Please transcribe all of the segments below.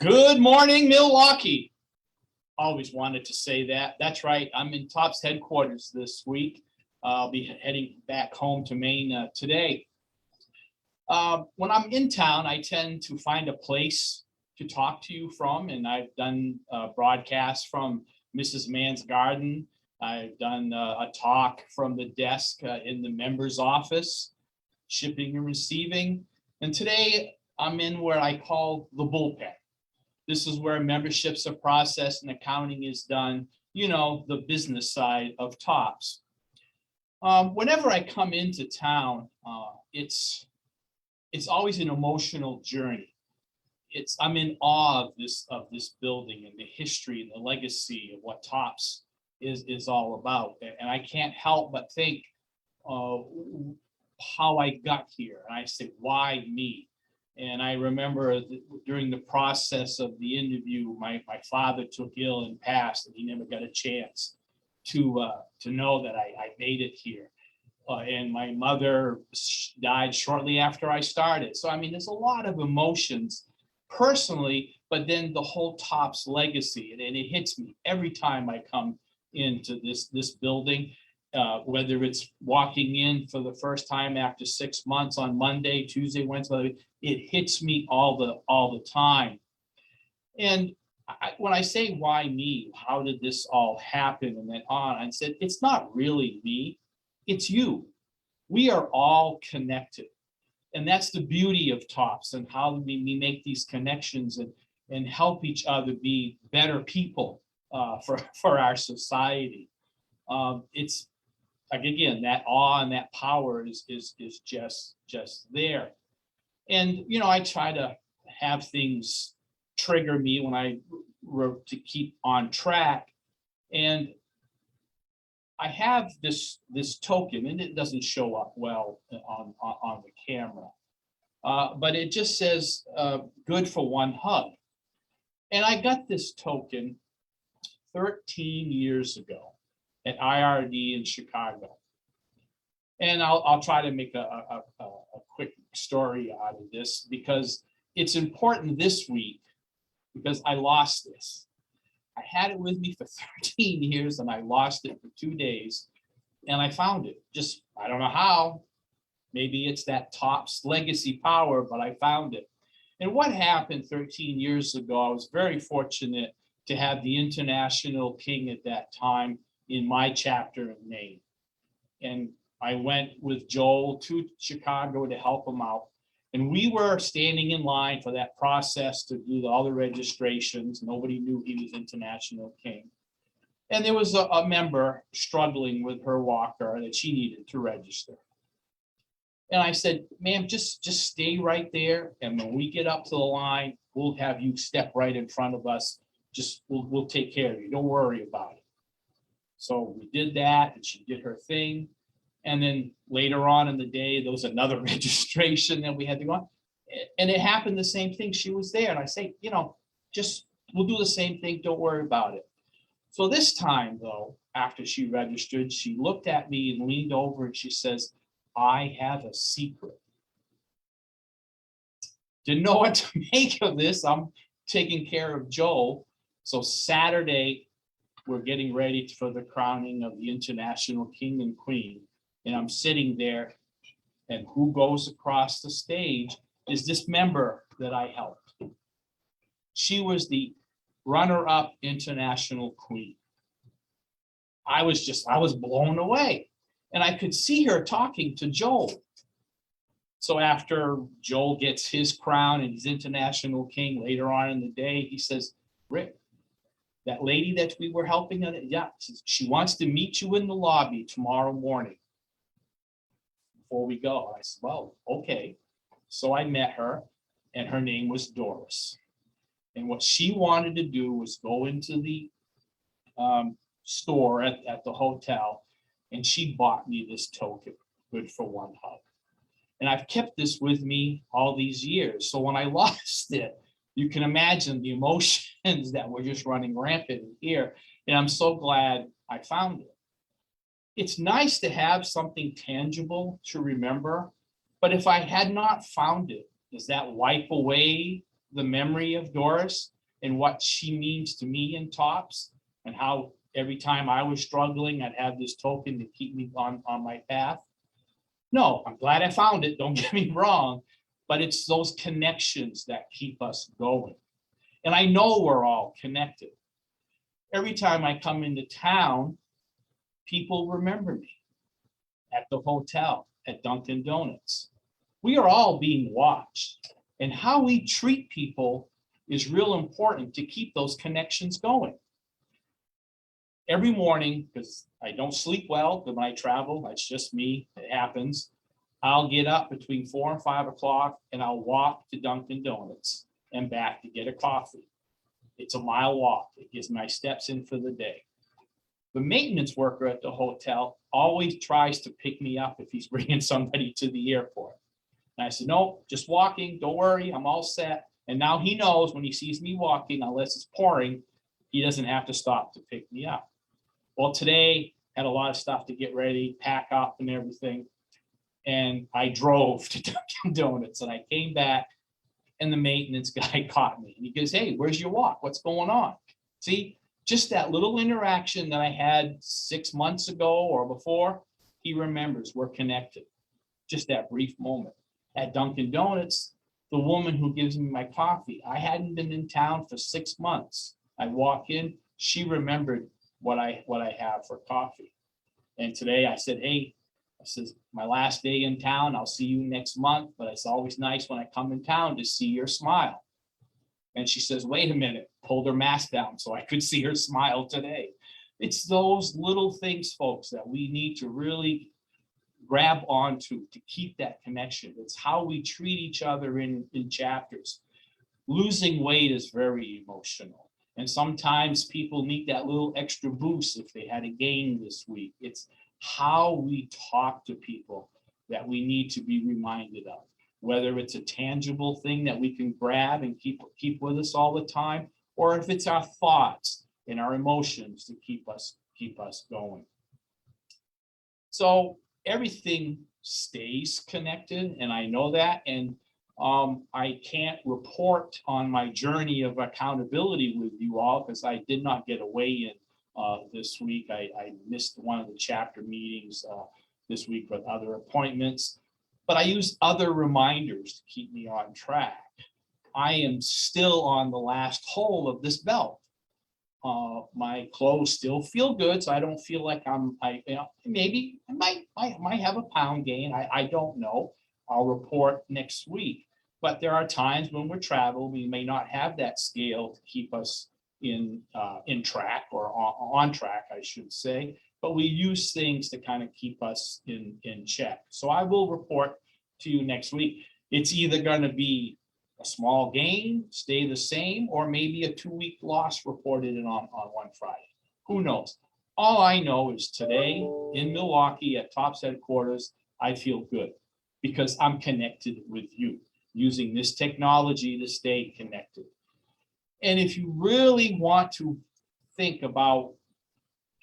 Good morning, Milwaukee. Always wanted to say that. That's right. I'm in Topps headquarters this week. I'll be heading back home to Maine today. When I'm in town, I tend to find a place to talk to you from, and I've done broadcasts from Mrs. Mann's garden. I've done a talk from the desk in the member's office, shipping and receiving. And today I'm in where I call the bullpen. This is where memberships are processed and accounting is done, the business side of Topps. Whenever I come into town, it's always an emotional journey. I'm in awe of this building and the history and the legacy of what Topps is all about. And I can't help but think how I got here. And I say, why me? And I remember during the process of the interview, my father took ill and passed, and he never got a chance to know that I made it here. And my mother died shortly after I started. So, I mean, there's a lot of emotions personally, but then the whole Topps legacy, and it hits me every time I come into this building. Whether it's walking in for the first time after 6 months on Monday, Tuesday, Wednesday, it hits me all the time. And when I say why me, how did this all happen and then on, I said, it's not really me, it's you. We are all connected. And that's the beauty of Topps and how we make these connections and help each other be better people for our society. It's like, again, that awe and that power is just there. And I try to have things trigger me when I wrote to keep on track. And I have this token, and it doesn't show up well on the camera, but it just says good for one hug. And I got this token 13 years ago at IRD in Chicago. And I'll try to make a quick story out of this because it's important this week because I lost this. I had it with me for 13 years and I lost it for 2 days and I found it. Just, I don't know how. Maybe it's that Topps legacy power, but I found it. And what happened 13 years ago, I was very fortunate to have the International King at that time in my chapter in Maine. And I went with Joel to Chicago to help him out. And we were standing in line for that process to do all the registrations. Nobody knew he was International King. And there was a member struggling with her walker that she needed to register. And I said, ma'am, just stay right there. And when we get up to the line, we'll have you step right in front of us. We'll take care of you. Don't worry about it. So we did that and she did her thing. And then later on in the day, there was another registration that we had to go on. And it happened the same thing. She was there. And I say, we'll do the same thing. Don't worry about it. So this time, though, after she registered, she looked at me and leaned over and she says, I have a secret. Didn't know what to make of this. I'm taking care of Joel. So Saturday, we're getting ready for the crowning of the International King and Queen. And I'm sitting there, and who goes across the stage is this member that I helped. She was the runner-up International Queen. I was blown away. And I could see her talking to Joel. So after Joel gets his crown and he's International King later on in the day, he says, Rick, that lady that we were helping, yeah, she wants to meet you in the lobby tomorrow morning before we go. I said, well, okay. So I met her, and her name was Doris. And what she wanted to do was go into the store at the hotel, and she bought me this token, good for one hug. And I've kept this with me all these years. So when I lost it, you can imagine the emotions that were just running rampant here. And I'm so glad I found it. It's nice to have something tangible to remember. But if I had not found it, does that wipe away the memory of Doris and what she means to me in Tops, and how every time I was struggling, I'd have this token to keep me on my path? No, I'm glad I found it, don't get me wrong, but it's those connections that keep us going. And I know we're all connected. Every time I come into town, people remember me at the hotel, at Dunkin' Donuts. We are all being watched, and how we treat people is real important to keep those connections going. Every morning, because I don't sleep well when I travel, that's just me, it happens. I'll get up between 4 and 5 o'clock and I'll walk to Dunkin' Donuts and back to get a coffee. It's a mile walk. It gets my steps in for the day. The maintenance worker at the hotel always tries to pick me up if he's bringing somebody to the airport. And I said, no, just walking, don't worry, I'm all set. And now he knows when he sees me walking, unless it's pouring, he doesn't have to stop to pick me up. Well, today had a lot of stuff to get ready, pack up and everything. And I drove to Dunkin' Donuts and I came back and the maintenance guy caught me. And he goes, hey, where's your walk? What's going on? See, just that little interaction that I had 6 months ago or before, he remembers we're connected. Just that brief moment. At Dunkin' Donuts, the woman who gives me my coffee, I hadn't been in town for 6 months. I walk in, she remembered what I have for coffee. And today I said, hey, I says, my last day in town, I'll see you next month, but it's always nice when I come in town to see your smile. And she says, wait a minute, pulled her mask down so I could see her smile today. It's those little things, folks, that we need to really grab onto to keep that connection. It's how we treat each other in chapters. Losing weight is very emotional. And sometimes people need that little extra boost if they had a gain this week. It's how we talk to people that we need to be reminded of, whether it's a tangible thing that we can grab and keep with us all the time, or if it's our thoughts and our emotions to keep us going. So everything stays connected, and I know that, and I can't report on my journey of accountability with you all because I did not get a weigh-in this week. I missed one of the chapter meetings this week with other appointments, but I use other reminders to keep me on track. I am still on the last hole of this belt. My clothes still feel good, so I don't feel like maybe I might have a pound gain. I don't know. I'll report next week. But there are times when we're traveling, we may not have that scale to keep us in track or on track, I should say. But we use things to kind of keep us in check. So I will report to you next week. It's either going to be a small gain, stay the same, or maybe a 2-week loss reported on one Friday. Who knows? All I know is today in Milwaukee at Tops headquarters, I feel good because I'm connected with you using this technology to stay connected. And if you really want to think about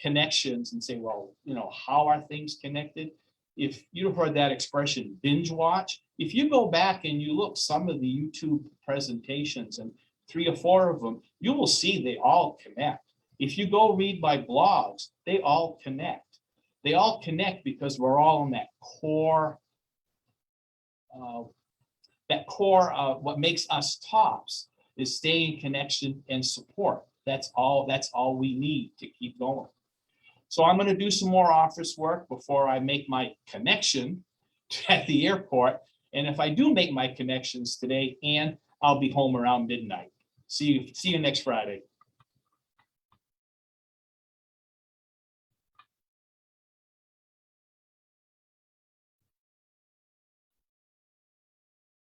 connections and say, well, how are things connected? If you've heard that expression, binge watch, if you go back and you look some of the YouTube presentations and 3 or 4 of them, you will see they all connect. If you go read my blogs, they all connect. They all connect because we're all in that core of what makes us Tops is staying connection and support. That's all we need to keep going. So I'm going to do some more office work before I make my connection at the airport. And if I do make my connections today, Ann, I'll be home around midnight. See you next Friday.